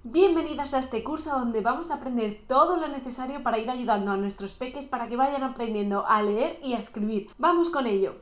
Bienvenidas a este curso donde vamos a aprender todo lo necesario para ir ayudando a nuestros peques para que vayan aprendiendo a leer y a escribir. ¡Vamos con ello!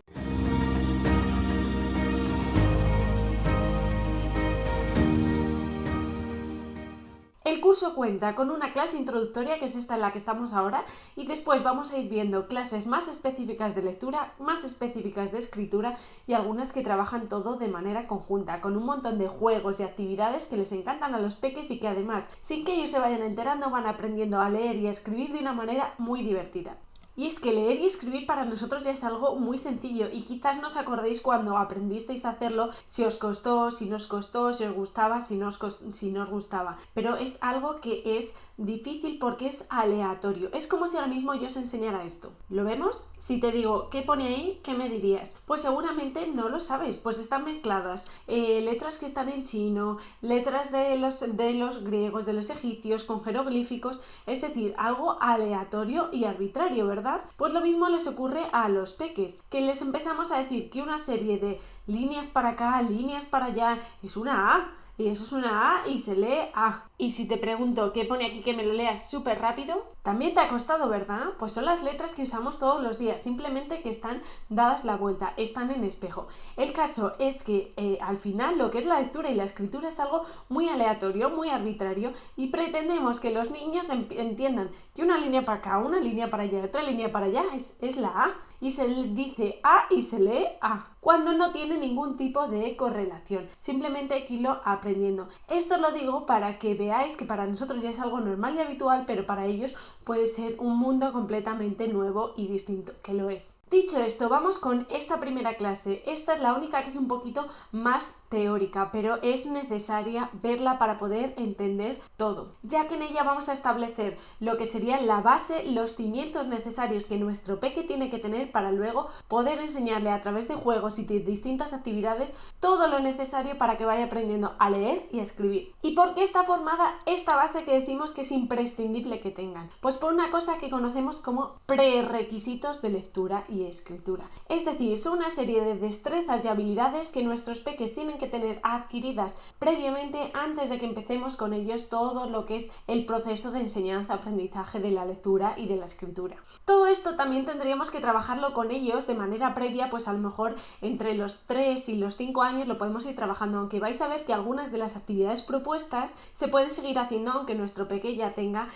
El curso cuenta con una clase introductoria, que es esta en la que estamos ahora, y después vamos a ir viendo clases más específicas de lectura, más específicas de escritura y algunas que trabajan todo de manera conjunta, con un montón de juegos y actividades que les encantan a los peques y que además, sin que ellos se vayan enterando, van aprendiendo a leer y a escribir de una manera muy divertida. Y es que leer y escribir para nosotros ya es algo muy sencillo y quizás no os acordéis cuando aprendisteis a hacerlo, si os costó, si no os costó, si os gustaba, si no os gustaba. Pero es algo que es difícil porque es aleatorio. Es como si ahora mismo yo os enseñara esto. ¿Lo vemos? Si te digo, ¿qué pone ahí? ¿Qué me dirías? Pues seguramente no lo sabes, pues están mezcladas. Letras que están en chino, letras de los griegos, de los egipcios, con jeroglíficos, es decir, algo aleatorio y arbitrario, ¿verdad? Pues lo mismo les ocurre a los peques, que les empezamos a decir que una serie de líneas para acá, líneas para allá, es una A, y eso es una A y se lee A. Y si te pregunto qué pone aquí que me lo leas súper rápido, también te ha costado, ¿verdad? Pues son las letras que usamos todos los días, simplemente que están dadas la vuelta, están en espejo. El caso es que al final lo que es la lectura y la escritura es algo muy aleatorio, muy arbitrario, y pretendemos que los niños entiendan que una línea para acá, una línea para allá, otra línea para allá es la A. Y se dice A y se lee A, cuando no tiene ningún tipo de correlación. Simplemente hay que irlo aprendiendo. Esto lo digo para que veáis que para nosotros ya es algo normal y habitual, pero para ellos puede ser un mundo completamente nuevo y distinto, que lo es. Dicho esto, vamos con esta primera clase. Esta es la única que es un poquito más teórica, pero es necesaria verla para poder entender todo, ya que en ella vamos a establecer lo que sería la base, los cimientos necesarios que nuestro peque tiene que tener para luego poder enseñarle a través de juegos y de distintas actividades todo lo necesario para que vaya aprendiendo a leer y a escribir. ¿Y por qué está formada esta base que decimos que es imprescindible que tengan? Pues por una cosa que conocemos como prerequisitos de lectura y escritura. Es decir, son una serie de destrezas y habilidades que nuestros peques tienen que tener adquiridas previamente antes de que empecemos con ellos todo lo que es el proceso de enseñanza-aprendizaje de la lectura y de la escritura. Todo esto también tendríamos que trabajarlo con ellos de manera previa, pues a lo mejor entre los 3 y los 5 años lo podemos ir trabajando, aunque vais a ver que algunas de las actividades propuestas se pueden seguir haciendo aunque nuestro peque ya tenga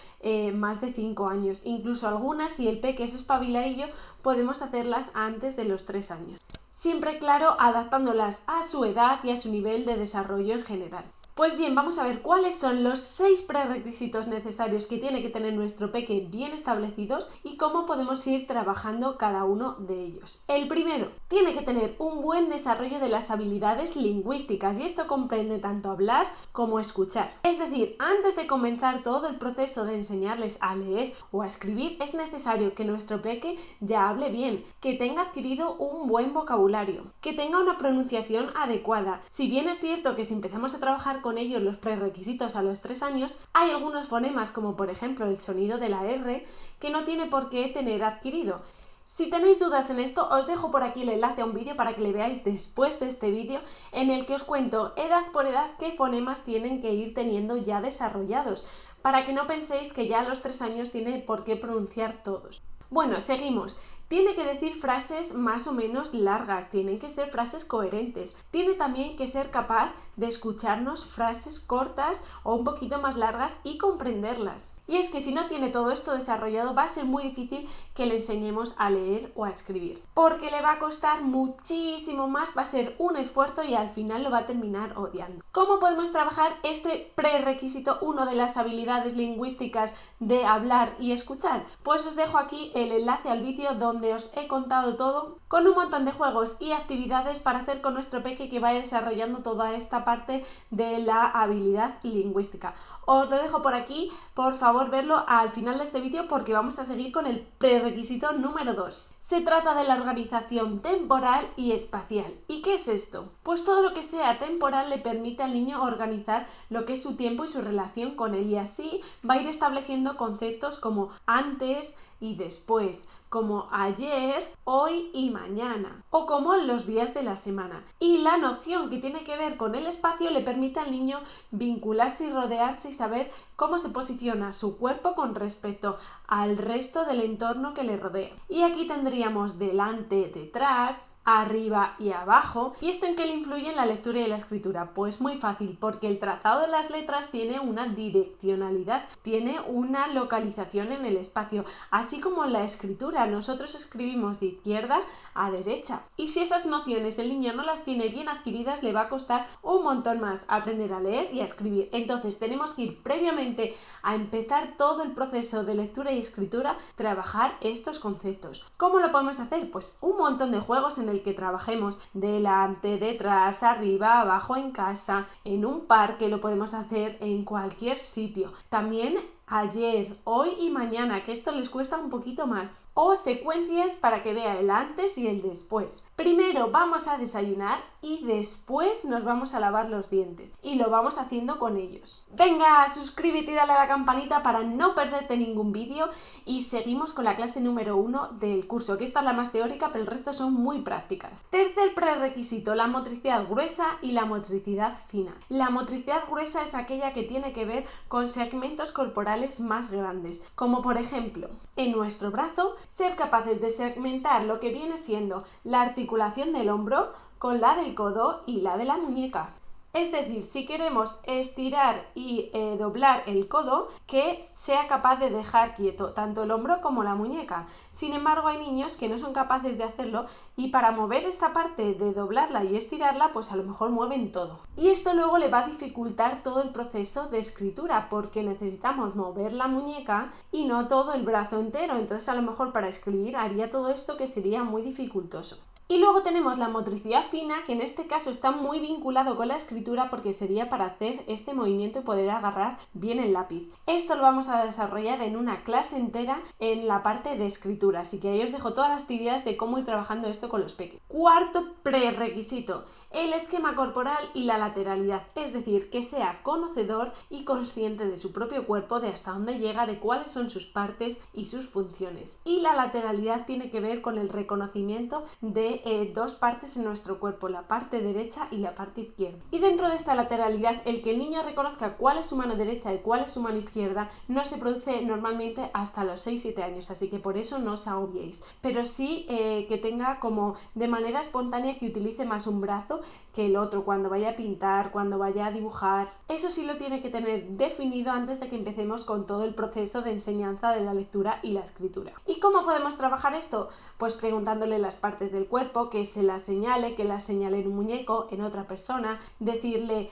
más de 5 años. Incluso algunas, si el peque es espabiladillo, podemos hacerlas antes de los 3 años. Siempre, claro, adaptándolas a su edad y a su nivel de desarrollo en general. Pues bien, vamos a ver cuáles son los 6 prerequisitos necesarios que tiene que tener nuestro peque bien establecidos y cómo podemos ir trabajando cada uno de ellos. El primero, tiene que tener un buen desarrollo de las habilidades lingüísticas, y esto comprende tanto hablar como escuchar. Es decir, antes de comenzar todo el proceso de enseñarles a leer o a escribir, es necesario que nuestro peque ya hable bien, que tenga adquirido un buen vocabulario, que tenga una pronunciación adecuada. Si bien es cierto que si empezamos a trabajar con ellos los prerequisitos a los 3 años, hay algunos fonemas, como por ejemplo el sonido de la R, que no tiene por qué tener adquirido. Si tenéis dudas en esto, os dejo por aquí el enlace a un vídeo para que le veáis después de este vídeo, en el que os cuento edad por edad qué fonemas tienen que ir teniendo ya desarrollados, para que no penséis que ya a los 3 años tiene por qué pronunciar todos. Bueno, seguimos. Tiene que decir frases más o menos largas, tienen que ser frases coherentes. Tiene también que ser capaz de escucharnos frases cortas o un poquito más largas y comprenderlas. Y es que si no tiene todo esto desarrollado, va a ser muy difícil que le enseñemos a leer o a escribir, porque le va a costar muchísimo más, va a ser un esfuerzo y al final lo va a terminar odiando. ¿Cómo podemos trabajar este prerequisito, uno de las habilidades lingüísticas de hablar y escuchar? Pues os dejo aquí el enlace al vídeo donde os he contado todo, con un montón de juegos y actividades para hacer con nuestro peque que vaya desarrollando toda esta parte de la habilidad lingüística. Os lo dejo por aquí, por favor verlo al final de este vídeo porque vamos a seguir con el prerequisito número 2. Se trata de la organización temporal y espacial. ¿Y qué es esto? Pues todo lo que sea temporal le permite al niño organizar lo que es su tiempo y su relación con él, y así va a ir estableciendo conceptos como antes y después, como ayer, hoy y mañana, o como los días de la semana. Y la noción que tiene que ver con el espacio le permite al niño vincularse y rodearse y saber cómo se posiciona su cuerpo con respecto al resto del entorno que le rodea. Y aquí tendríamos delante, detrás, arriba y abajo. ¿Y esto en qué le influye en la lectura y la escritura? Pues muy fácil, porque el trazado de las letras tiene una direccionalidad, tiene una localización en el espacio, así como en la escritura. Nosotros escribimos de izquierda a derecha, y si esas nociones el niño no las tiene bien adquiridas, le va a costar un montón más aprender a leer y a escribir. Entonces tenemos que ir previamente a empezar todo el proceso de lectura y escritura, trabajar estos conceptos. ¿Cómo lo podemos hacer? Pues un montón de juegos en el que trabajemos delante, detrás, arriba, abajo, en casa, en un parque, lo podemos hacer en cualquier sitio. También ayer, hoy y mañana, que esto les cuesta un poquito más. O secuencias para que vea el antes y el después. Primero vamos a desayunar y después nos vamos a lavar los dientes. Y lo vamos haciendo con ellos. Venga, suscríbete y dale a la campanita para no perderte ningún vídeo. Y seguimos con la clase número 1 del curso, que esta es la más teórica, pero el resto son muy prácticas. Tercer prerequisito, la motricidad gruesa y la motricidad fina. La motricidad gruesa es aquella que tiene que ver con segmentos corporales más grandes, como por ejemplo, en nuestro brazo, ser capaces de segmentar lo que viene siendo la articulación del hombro con la del codo y la de la muñeca. Es decir, si queremos estirar y doblar el codo, que sea capaz de dejar quieto tanto el hombro como la muñeca. Sin embargo, hay niños que no son capaces de hacerlo y para mover esta parte de doblarla y estirarla, pues a lo mejor mueven todo. Y esto luego le va a dificultar todo el proceso de escritura porque necesitamos mover la muñeca y no todo el brazo entero. Entonces a lo mejor para escribir haría todo esto que sería muy dificultoso. Y luego tenemos la motricidad fina, que en este caso está muy vinculado con la escritura porque sería para hacer este movimiento y poder agarrar bien el lápiz. Esto lo vamos a desarrollar en una clase entera en la parte de escritura, así que ahí os dejo todas las actividades de cómo ir trabajando esto con los peques. Cuarto prerequisito, el esquema corporal y la lateralidad, es decir, que sea conocedor y consciente de su propio cuerpo, de hasta dónde llega, de cuáles son sus partes y sus funciones. Y la lateralidad tiene que ver con el reconocimiento de dos partes en nuestro cuerpo, la parte derecha y la parte izquierda. Y dentro de esta lateralidad, el que el niño reconozca cuál es su mano derecha y cuál es su mano izquierda no se produce normalmente hasta los 6-7 años, así que por eso no os agobiéis. Pero sí que tenga como de manera espontánea que utilice más un brazo que el otro cuando vaya a pintar, cuando vaya a dibujar. Eso sí lo tiene que tener definido antes de que empecemos con todo el proceso de enseñanza de la lectura y la escritura. ¿Y cómo podemos trabajar esto? Pues preguntándole las partes del cuerpo, que se las señale, que las señale en un muñeco, en otra persona, decirle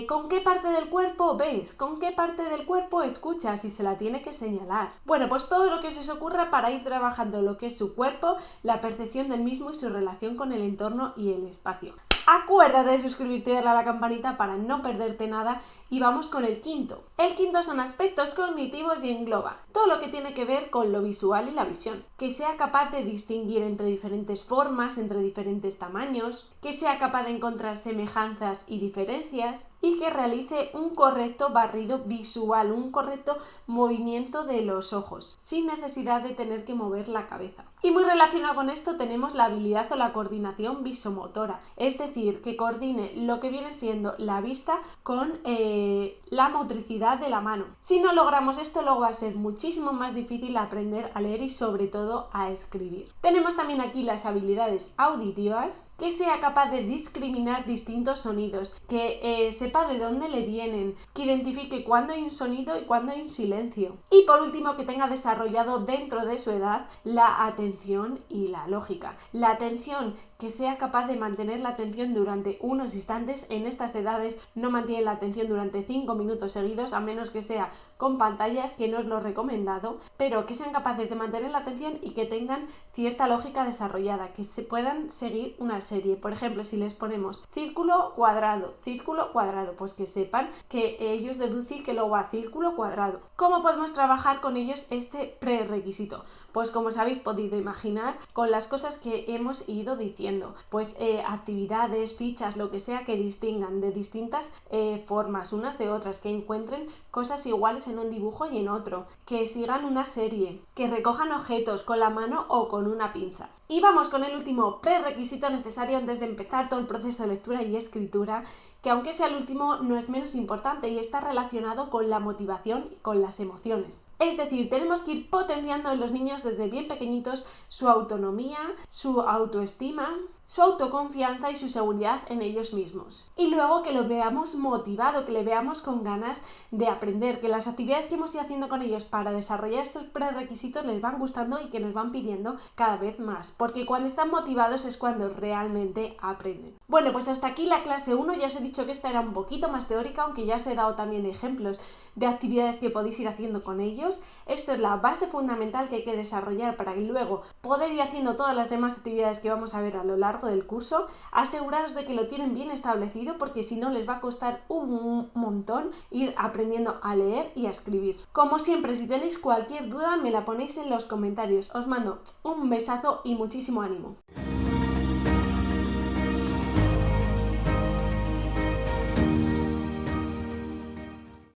¿con qué parte del cuerpo ves? ¿Con qué parte del cuerpo escuchas? Y se la tiene que señalar. Bueno, pues todo lo que se os ocurra para ir trabajando lo que es su cuerpo, la percepción del mismo y su relación con el entorno y el espacio. Acuérdate de suscribirte y darle a la campanita para no perderte nada y vamos con el quinto. El quinto son aspectos cognitivos y engloba todo lo que tiene que ver con lo visual y la visión. Que sea capaz de distinguir entre diferentes formas, entre diferentes tamaños, que sea capaz de encontrar semejanzas y diferencias y que realice un correcto barrido visual, un correcto movimiento de los ojos, sin necesidad de tener que mover la cabeza. Y muy relacionado con esto tenemos la habilidad o la coordinación visomotora, es decir, que coordine lo que viene siendo la vista con la motricidad de la mano. Si no logramos esto, luego va a ser muchísimo más difícil aprender a leer y sobre todo a escribir. Tenemos también aquí las habilidades auditivas, que sea capaz de discriminar distintos sonidos, que sepa de dónde le vienen, que identifique cuándo hay un sonido y cuándo hay un silencio. Y por último, que tenga desarrollado dentro de su edad la atención y la lógica. La atención, que sea capaz de mantener la atención durante unos instantes. En estas edades no mantiene la atención durante 5 minutos seguidos, a menos que sea con pantallas, que no es lo recomendado, pero que sean capaces de mantener la atención y que tengan cierta lógica desarrollada, que se puedan seguir una serie. Por ejemplo, si les ponemos círculo, cuadrado, pues que sepan que ellos deducir que luego va círculo, cuadrado. ¿Cómo podemos trabajar con ellos este prerequisito? Pues como os habéis podido imaginar, con las cosas que hemos ido diciendo. haciendo pues actividades, fichas, lo que sea que distingan de distintas formas unas de otras, que encuentren cosas iguales en un dibujo y en otro, que sigan una serie, que recojan objetos con la mano o con una pinza. Y vamos con el último prerequisito necesario antes de empezar todo el proceso de lectura y escritura, que aunque sea el último no es menos importante y está relacionado con la motivación y con las emociones. Es decir, tenemos que ir potenciando en los niños desde bien pequeñitos su autonomía, su autoestima, su autoconfianza y su seguridad en ellos mismos. Y luego que lo veamos motivado, que le veamos con ganas de aprender, que las actividades que hemos ido haciendo con ellos para desarrollar estos prerequisitos les van gustando y que nos van pidiendo cada vez más, porque cuando están motivados es cuando realmente aprenden. Bueno, pues hasta aquí la clase 1, ya os he dicho que esta era un poquito más teórica, aunque ya os he dado también ejemplos de actividades que podéis ir haciendo con ellos. Esto es la base fundamental que hay que desarrollar para que luego poder ir haciendo todas las demás actividades que vamos a ver a lo largo del curso. Aseguraros de que lo tienen bien establecido, porque si no les va a costar un montón ir aprendiendo a leer y a escribir. Como siempre, si tenéis cualquier duda me la ponéis en los comentarios. Os mando un besazo y muchísimo ánimo.